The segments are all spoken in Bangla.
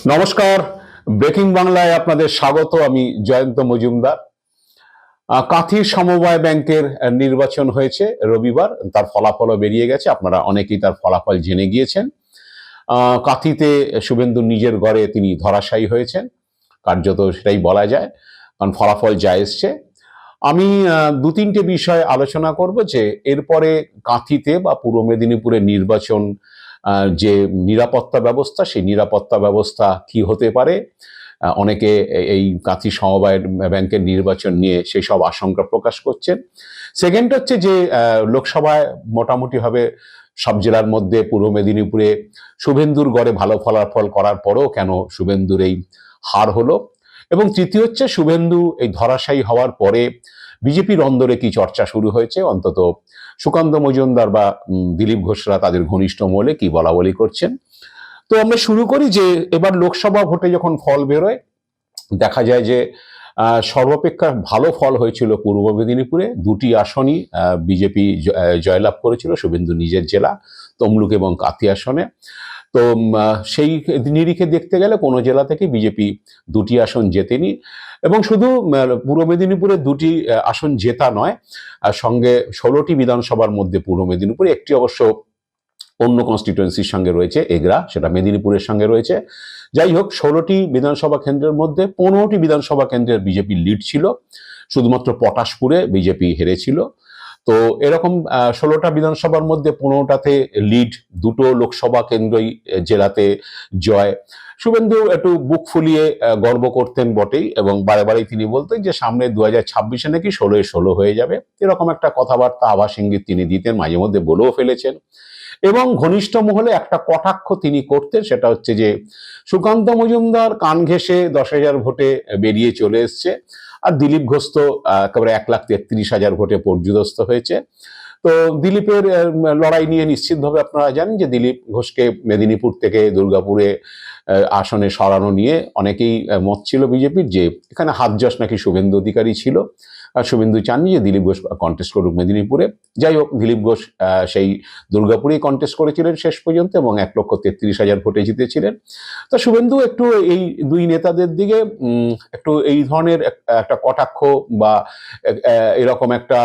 নমস্কার, ব্রেকিং বাংলায় আপনাদের স্বাগত। আমি জয়ন্ত মজুমদার। কাঁথি সমবায় ব্যাংকের নির্বাচন হয়েছে রবিবার, তার ফলাফলও বেরিয়ে গেছে। আপনারা অনেকেই তার ফলাফল জেনে গিয়েছেন। কাঁথিতে শুভেন্দু নিজের গড়ে তিনি ধরাশায়ী হয়েছেন, কার্যত সেটাই বলা যায়, কারণ ফলাফল যা এসছে। আমি দু তিনটে বিষয় আলোচনা করব যে এরপরে কাঁথিতে বা পূর্ব মেদিনীপুরে নির্বাচন, যে নিরাপত্তা ব্যবস্থা, সেই নিরাপত্তা ব্যবস্থা কি হতে পারে। অনেকে এই কাঁথি সমবায় ব্যাংকের নির্বাচন নিয়ে সেই সব আশঙ্কা প্রকাশ করছেন। সেকেন্ড হচ্ছে যে লোকসভায় মোটামুটিভাবে সব জেলার মধ্যে পূর্ব মেদিনীপুরে শুভেন্দুর গড়ে ভালো ফলাফল করার পরেও কেন শুভেন্দুর এই হার হলো। এবং তৃতীয় হচ্ছে শুভেন্দু এই ধরাশায়ী হওয়ার পরে বিজেপির অন্দরে কি চর্চা শুরু হয়েছে, অন্তত সুকান্ত মজুমদার বা দিলীপ ঘোষরা তাদের ঘনিষ্ঠ মহলে কি বলা বলি করছেন। তো আমরা শুরু করি যে এবার লোকসভা ভোটে যখন ফল বেরোয়, দেখা যায় যে সর্বাপেক্ষা ভালো ফল হয়েছিল পূর্ব মেদিনীপুরে। দুটি আসনই বিজেপি জয়লাভ করেছিল, শুভেন্দু নিজের জেলা তমলুক এবং কাঁথি আসনে। তো সেই নিরিখে দেখতে গেলে কোনো জেলা থেকে বিজেপি দুটি আসন জেতেনি। এবং শুধু পূর্ব মেদিনীপুরে দুটি আসন জেতা নয়, সঙ্গে 16টি বিধানসভার মধ্যে পূর্ব মেদিনীপুরে একটি অবশ্য অন্য কনস্টিটুয়েন্সির সঙ্গে রয়েছে, এগরা, সেটা মেদিনীপুরের সঙ্গে রয়েছে। যাই হোক, 16টি বিধানসভা কেন্দ্রের মধ্যে 15টি বিধানসভা কেন্দ্রের বিজেপি লিড ছিল, শুধুমাত্র পটাশপুরে বিজেপি হেরেছিল। তো এরকম 16টা বিধানসভার মধ্যে 15টাতে লিড, দুটো লোকসভা কেন্দ্রই জেলাতে জয়। শুভেন্দু একটু বুক ফুলিয়ে গর্ব করতেন বটেই, এবং বারে বারেই তিনি বলতেন যে সামনে 2026-এ নাকি 16-16 হয়ে যাবে। এরকম একটা কথাবার্তা, আভাস ইঙ্গিত তিনি দিতেন, মাঝে মধ্যে বলেও ফেলেছেন। এবং ঘনিষ্ঠ মহলে একটা কটাক্ষ তিনি করতেন, সেটা হচ্ছে যে সুকান্ত মজুমদার কান ঘেঁষে 10,000 ভোটে বেরিয়ে চলে এসছে, আর দিলীপ ঘোষ তো একেবারে 1,33,000 ভোটে পর্যুদস্ত হয়েছে। তো দিলীপের লড়াই নিয়ে নিশ্চিতভাবে আপনারা জানেন যে দিলীপ ঘোষকে মেদিনীপুর থেকে দুর্গাপুরে আসনে সরানো নিয়ে অনেকেই মত ছিল বিজেপির, যে এখানে হাতযশ নাকি শুভেন্দু অধিকারী ছিল, আর শুভেন্দু চাননি যে দিলীপ ঘোষ কন্টেস্ট করুক মেদিনীপুরে। যাই হোক, দিলীপ ঘোষ সেই দুর্গাপুরেই কন্টেস্ট করেছিলেন শেষ পর্যন্ত, এবং 1,33,000 ভোটে জিতেছিলেন। তো শুভেন্দু একটু এই দুই নেতাদের দিকে একটু এই ধরনের একটা কটাক্ষ বা এরকম একটা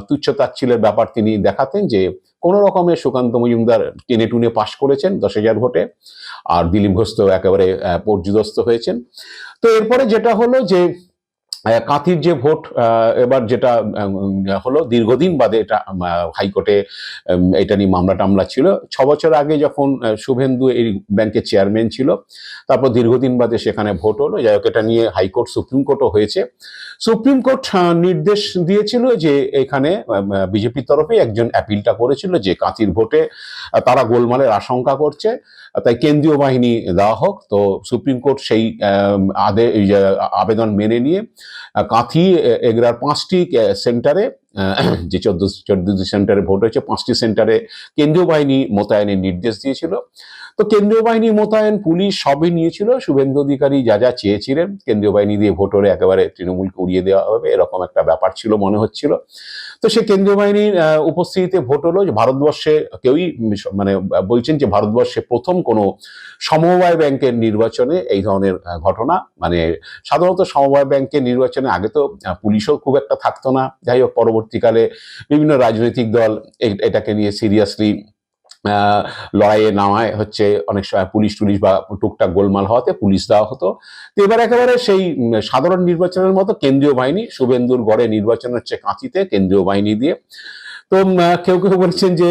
তুচ্ছ-তাচ্ছিল্যের ব্যাপার তিনি দেখাতেন, যে কোনো রকমে সুকান্ত মজুমদার টেনে টুনে পাশ করেছেন 10,000 ভোটে, আর দিলীপ ঘোষ তো একেবারে পর্যুদস্ত হয়েছেন। তো এরপরে যেটা হলো যে কাঁথির যে ভোট, এবার যেটা হলো, দীর্ঘদিন বাদে এটা হাইকোর্টে এটা নিয়ে মামলা টামলা ছিল। 6 বছর আগে যখন শুভেন্দু এই ব্যাংকের চেয়ারম্যান ছিল, তারপর দীর্ঘদিন বাদে সেখানে ভোট হলো। যাই হোক, এটা নিয়ে হাইকোর্ট, সুপ্রিম কোর্টও হয়েছে। সুপ্রিম কোর্ট নির্দেশ দিয়েছিল যে এখানে বিজেপির তরফে একজন অ্যাপিলটা করেছিল যে কাঁথির ভোটে তারা গোলমালের আশঙ্কা করছে, তাই কেন্দ্রীয় বাহিনী দেওয়া হোক। তো সুপ্রিম কোর্ট সেই আবেদন মেনে নিয়ে কাঁথি এগরার 5টি সেন্টারে, যে 14টি সেন্টারে ভোট হয়েছে, 5টি সেন্টারে কেন্দ্রীয় বাহিনী মোতায়েনের নির্দেশ দিয়েছিল। তো কেন্দ্রীয় বাহিনী মোতায়েন, পুলিশ সবই নিয়েছিল। শুভেন্দু অধিকারী যা যা চেয়েছিলেন, কেন্দ্রীয় বাহিনী দিয়ে ভোট হলে একেবারে তৃণমূলকে উড়িয়ে দেওয়া হবে, এরকম একটা ব্যাপার ছিল মনে হচ্ছিল। তো সে কেন্দ্রীয় বাহিনীর উপস্থিতিতে ভোট হলো। যে ভারতবর্ষে কেউই মানে বলছেন যে ভারতবর্ষে প্রথম কোনো সমবায় ব্যাংকের নির্বাচনে এই ধরনের ঘটনা। মানে সাধারণত সমবায় ব্যাংকের নির্বাচনে আগে তো পুলিশও খুব একটা থাকতো না। যাই হোক, পরবর্তীকালে বিভিন্ন রাজনৈতিক দল এটাকে নিয়ে সিরিয়াসলি লড়াইয়ে নামায়, হচ্ছে অনেক সময় পুলিশ টুলিশ বা টুকটাক গোলমাল হওয়াতে পুলিশ দেওয়া হতো। তো এবার একেবারে সেই সাধারণ নির্বাচনের মতো কেন্দ্রীয় বাহিনী, শুভেন্দুর গড়ে নির্বাচন হচ্ছে কাঁথিতে কেন্দ্রীয় বাহিনী দিয়ে। তো কেউ কেউ বলছেন যে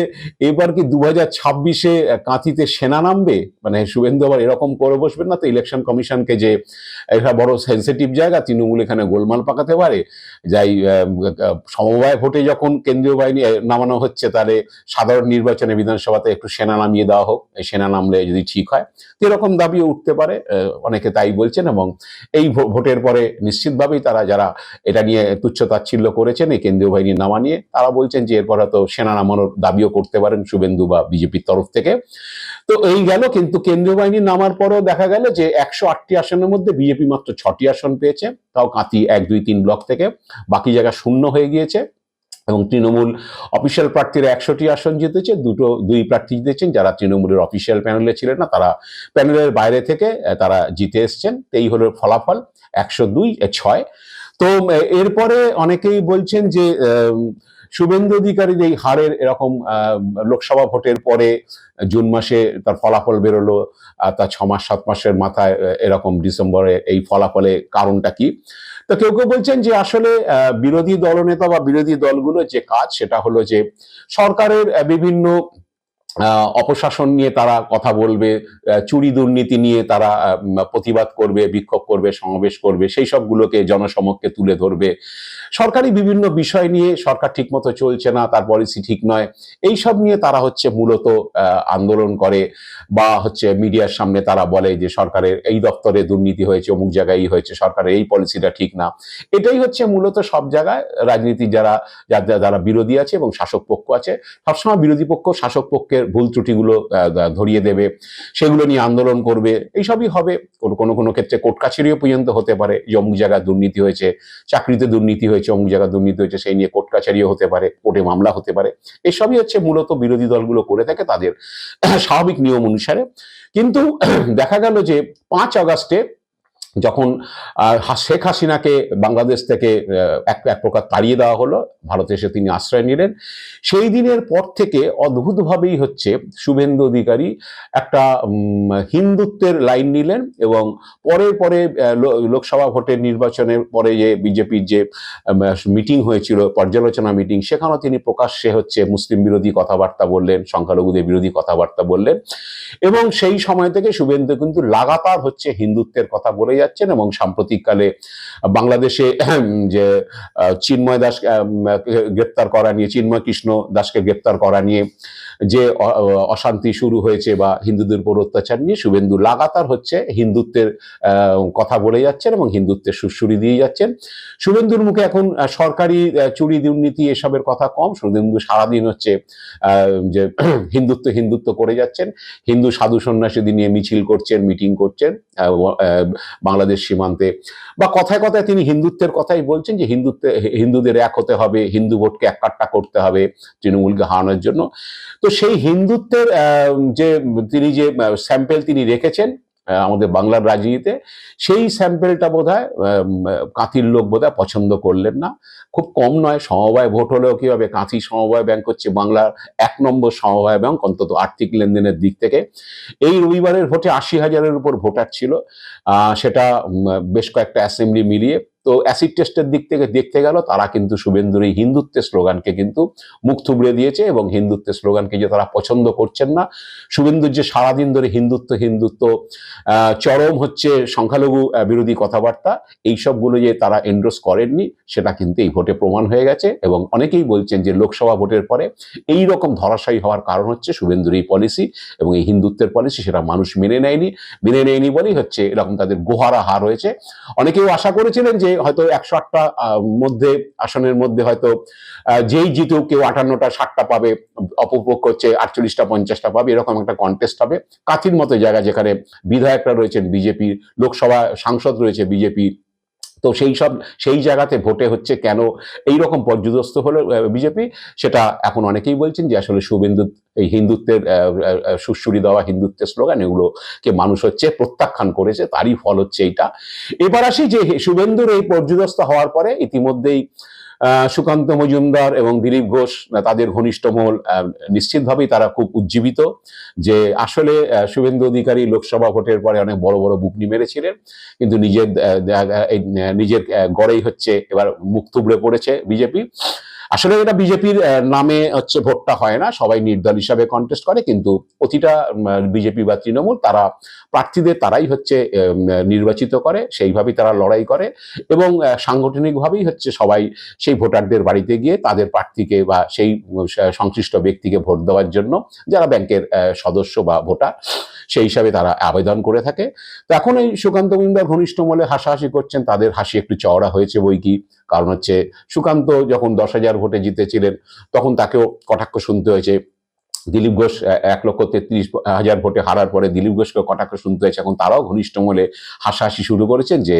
এবার কি 2026-এ কাঁথিতে সেনা নামবে, মানে শুভেন্দু আবার এরকম করে বসবেন না তো ইলেকশন কমিশনকে, যে এটা বড় সেন্সিটিভ জায়গা, তৃণমূল এখানে গোলমাল পাকাতে পারে। যাই সমবায় ভোটে যখন কেন্দ্রীয় বাহিনী নামানো হচ্ছে, তাহলে সাধারণ নির্বাচনে বিধানসভাতে একটু সেনা নামিয়ে দেওয়া হোক, এই সেনা নামলে যদি ঠিক হয়। তো এরকম দাবিও উঠতে পারে, অনেকে তাই বলছেন। এবং এই ভোটের পরে নিশ্চিতভাবেই তারা, যারা এটা নিয়ে তুচ্ছ-তাচ্ছিল্য করেছেন এই কেন্দ্রীয় বাহিনীর নামা নিয়ে, তারা বলছেন যে এরপর হয়তো সেনা নামানোর দাবিও করতে পারেন শুভেন্দু বা বিজেপির তরফ থেকে। তো এই গেল। কিন্তু কেন্দ্রীয় বাহিনী নামার পরেও দেখা গেল যে 108টি আসনের মধ্যে বিজেপি মাত্র 6টি আসন পেয়েছে, তাও কাঁথি 1, 2, 3 ব্লক থেকে। বাকি জায়গা শূন্য হয়ে গিয়েছে। এবং তৃণমূল অফিসিয়াল প্রার্থীরা 100টি আসন জিতেছে, দুই প্রার্থী জিতেছেন যারা তৃণমূলের অফিসিয়াল প্যানেলে ছিলেন না, তারা প্যানেলের বাইরে থেকে তারা জিতে এসছেন। এই হলো ফলাফল, 102-6। তো এরপরে অনেকেই বলছেন যে শুভেন্দু অধিকারীর এই হারের এরকম লোকসভা ভোটের পরে জুন মাসে তার ফলাফল বেরোলো, তার 6 মাস 7 মাসের মাথায় এরকম ডিসেম্বরে এই ফলাফলে কারণটা কি? তো কেউ কেউ বলছেন যে আসলে বিরোধী দলনেতা বা বিরোধী দলগুলোর যে কাজ সেটা হলো যে সরকারের বিভিন্ন অপশাসন নিয়ে তারা কথা বলবে, চুরি দুর্নীতি নিয়ে তারা প্রতিবাদ করবে, বিক্ষোভ করবে, সমাবেশ করবে, সেই সবগুলোকে জনসমক্ষে তুলে ধরবে। সরকারি বিভিন্ন বিষয় নিয়ে সরকার ঠিকমতো চলছে না, তার পলিসি ঠিক নয়, এই সব নিয়ে তারা হচ্ছে মূলত আন্দোলন করে, বা হচ্ছে মিডিয়ার সামনে তারা বলে যে সরকারের এই দপ্তরে দুর্নীতি হয়েছে, অমুক জায়গায় হয়েছে, সরকারের এই পলিসিটা ঠিক না। এটাই হচ্ছে মূলত সব জায়গায় রাজনীতি যারা বিরোধী আছে এবং শাসক পক্ষ আছে, সবসময় বিরোধী পক্ষ শাসক পক্ষের ভুল ত্রুটিগুলো ধরিয়ে দেবে, সেগুলো নিয়ে আন্দোলন করবে, এইসবই হবে। কোনো ক্ষেত্রে কোর্ট কাছারিও পর্যন্ত হতে পারে যে অমুক জায়গায় দুর্নীতি হয়েছে, চাকরিতে দুর্নীতি হয়েছে, অমুক জায়গায় দুর্নীতি হয়েছে, সেই নিয়ে কোর্ট কাছারিও হতে পারে, কোর্টে মামলা হতে পারে। এসবই হচ্ছে মূলত বিরোধী দলগুলো করে থাকে তাদের স্বাভাবিক নিয়ম অনুসারে। কিন্তু দেখা গেল যে 5 আগস্টে যখন শেখ হাসিনাকে বাংলাদেশ থেকে এক প্রকার তাড়িয়ে দেওয়া হলো, ভারতে এসে তিনি আশ্রয় নিলেন, সেই দিনের পর থেকে অদ্ভুতভাবেই হচ্ছে শুভেন্দু অধিকারী একটা হিন্দুত্বের লাইন নিলেন, এবং পরে লোকসভা ভোটের নির্বাচনের পরে যে বিজেপির যে মিটিং হয়েছিল, পর্যালোচনা মিটিং, সেখানেও তিনি প্রকাশ্যে হচ্ছে মুসলিম বিরোধী কথাবার্তা বললেন, সংখ্যালঘুদের বিরোধী কথাবার্তা বললেন, এবং সেই সময় থেকে শুভেন্দু কিন্তু লাগাতার হচ্ছে হিন্দুত্বের কথা বলে যাচ্ছেন। এবং সাম্প্রতিককালে বাংলাদেশে যে চিন্ময় দাস গ্রেপ্তার করা নিয়ে, চিন্ময় কৃষ্ণ দাসকে গ্রেপ্তার করা নিয়ে যে অশান্তি শুরু হয়েছে বা হিন্দুদের উপর অত্যাচার নিয়ে, শুভেন্দু লাগাতার হচ্ছে হিন্দুত্বের কথা বলে যাচ্ছেন এবং হিন্দুত্বের সুরসুরি দিয়ে যাচ্ছেন। শুভেন্দুর মুখে এখন সরকারি চুরি দুর্নীতি এসবের কথা কম, শুভেন্দু সারাদিন হচ্ছে যে হিন্দুত্ব করে যাচ্ছেন। হিন্দু সাধু সন্ন্যাসীদের নিয়ে মিছিল করছেন, মিটিং করছেন বাংলাদেশ সীমান্তে, বা কথায় কথায় তিনি হিন্দুত্বের কথাই বলছেন যে হিন্দুদের এক হতে হবে, হিন্দু ভোটকে এককাট্টা করতে হবে তৃণমূলকে হারানোর জন্য। তো সেই হিন্দুত্বের যে স্যাম্পেল তিনি রেখেছেন আমাদের বাংলার রাজনীতিতে, সেই স্যাম্পেলটা বোধহয় কাঁথির লোক বোধহয় পছন্দ করলেন না। খুব কম নয়, সমবায় ভোট হলেও কি হবে, কাঁথি সমবায় ব্যাংক হচ্ছে বাংলার 1 নম্বর সমবায় ব্যাংক, অন্তত আর্থিক লেনদেনের দিক থেকে। এই রবিবারের ভোটে 80,000-এর উপর ভোটার ছিল, সেটা বেশ কয়েকটা অ্যাসেম্বলি মিলিয়ে। তো অ্যাসিড টেস্টের দিক থেকে দেখতে গেল তারা কিন্তু শুভেন্দুর এই হিন্দুত্বের স্লোগানকে কিন্তু মুখ থুবড়ে দিয়েছে, এবং হিন্দুত্বের স্লোগানকে যে তারা পছন্দ করছেন না, শুভেন্দুর যে সারাদিন ধরে হিন্দুত্ব চরম হচ্ছে সংখ্যালঘু বিরোধী কথাবার্তা, এই সবগুলো যে তারা এন্ডোর্স করেননি, সেটা কিন্তু এই ভোটে প্রমাণ হয়ে গেছে। এবং অনেকেই বলছেন যে লোকসভা ভোটের পরে এই রকম ধরাশায়ী হওয়ার কারণ হচ্ছে শুভেন্দুর এই পলিসি এবং এই হিন্দুত্বের পলিসি, সেটা মানুষ মেনে নেয়নি বলেই হচ্ছে এরকম তাদের গোহারা হার হয়েছে। অনেকেও আশা করেছিলেন যে হয়তো 108টা মধ্যে আসনের মধ্যে হয়তো যেই জিতেও কেউ 58টা 60টা পাবে, অপরপক্ষ হচ্ছে 48টা 50টা পাবে, এরকম একটা কন্টেস্ট হবে। কাঁথির মতো জায়গা যেখানে বিধায়করা রয়েছেন বিজেপির, লোকসভা সাংসদ রয়েছে বিজেপি, তো সেই জায়গাতে ভোটে হচ্ছে কেন এইরকম পর্যদস্ত হলো বিজেপি, সেটা এখন অনেকেই বলছেন যে আসলে শুভেন্দু এই হিন্দুত্বের সুশ্রুরি দেওয়া হিন্দুত্বের স্লোগান, এগুলোকে মানুষ হচ্ছে প্রত্যাখ্যান করেছে, তারই ফল হচ্ছে এইটা। এবার আসি যে শুভেন্দুর এই পর্যদস্ত হওয়ার পরে ইতিমধ্যেই সুকান্ত মজুমদার এবং দিলীপ ঘোষ, তাদের ঘনিষ্ঠ মহল, নিশ্চিতভাবেই তারা খুব উজ্জীবিত যে আসলে শুভেন্দু অধিকারী লোকসভা ভোটের পরে অনেক বড় বড় বুকনি মেরেছিলেন, কিন্তু নিজের গড়েই হচ্ছে এবার মুখ থুবড়ে পড়েছে বিজেপি। আসলে এটা বিজেপির নামে হচ্ছে ভোটটা হয় না, সবাই নির্দল হিসাবে কন্টেস্ট করে, কিন্তু প্রতিটা বিজেপি বা তৃণমূল তারা প্রার্থীদের তারাই হচ্ছে নির্বাচিত করে, সেইভাবেই তারা লড়াই করে, এবং সাংগঠনিকভাবেই হচ্ছে সবাই সেই ভোটারদের বাড়িতে গিয়ে তাদের প্রার্থীকে বা সেই সংশ্লিষ্ট ব্যক্তিকে ভোট দেওয়ার জন্য, যারা ব্যাংকের সদস্য বা ভোটার সেই হিসাবে তারা আবেদন করে থাকে। তো এখন এই সুকান্ত মজুমদার ঘনিষ্ঠ মহলে হাসাহাসি করছেন, তাদের হাসি একটু চওড়া হয়েছে বই কি, কারণ হচ্ছে সুকান্ত যখন 10,000 ভোটে জিতেছিলেন তখন তাকেও কটাক্ষ শুনতে হয়েছে দিলীপ ঘোষ 1,33,000 ভোটে হারার পরে দিলীপ ঘোষকে কটাক্ষ শুনতে হয়েছে, এখন তারাও ঘনিষ্ঠ মহলে হাসাহাসি শুরু করেছেন যে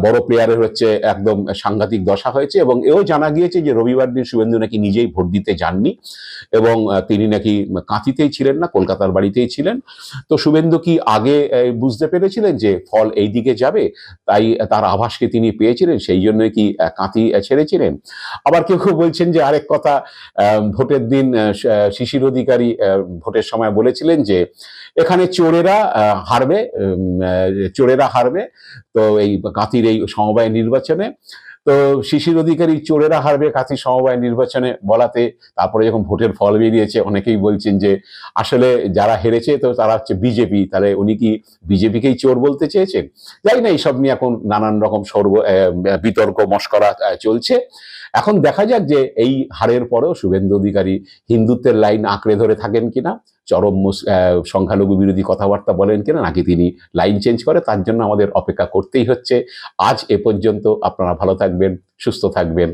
বড় প্লেয়ারের হচ্ছে একদম সাংঘাতিক দশা হয়েছে। এবং এও জানা গিয়েছে যে রবিবার দিন শুভেন্দু নাকি নিজেই ভোট দিতে যাননি এবং তিনি নাকি কাঁথিতেই ছিলেন না, কলকাতার বাড়িতেই ছিলেন। তো শুভেন্দু কি আগে বুঝতে পেরেছিলেন যে ফল এই দিকে যাবে, তাই তার আভাসকে তিনি পেয়েছিলেন, সেই জন্য কি কাঁথি ছেড়েছিলেন? আবার কেউ কেউ বলছেন যে আরেক কথা, ভোটের দিন শিশির অধিকারী ভোটের সময় বলেছিলেন যে এখানে চোরেরা হারবে। তো এই কাঁথির এই সমবায় নির্বাচনে তো শিশির অধিকারী চোরেরা হারবে কাঁথির সমবায় নির্বাচনে বলাতে তারপরে যখন ভোটের ফল বেরিয়েছে অনেকেই বলছেন যে আসলে যারা হেরেছে তো তারা হচ্ছে বিজেপি, তাহলে উনি কি বিজেপিকেই চোর বলতে চেয়েছেন? জানি না, এইসব নিয়ে এখন নানান রকম বিতর্ক মশকরা চলছে। এখন দেখা যাক যে এই হারের পরেও শুভেন্দু অধিকারী হিন্দুত্বের লাইন আঁকড়ে ধরে থাকেন কিনা, চরম সংখ্যালঘু বিরোধী কথাবার্তা বলেন কিনা, নাকি তিনি লাইন চেঞ্জ করে। তার জন্য আমাদের অপেক্ষা করতেই হচ্ছে। আজ এ পর্যন্ত। আপনারা ভালো থাকবেন, সুস্থ থাকবেন।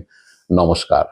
নমস্কার।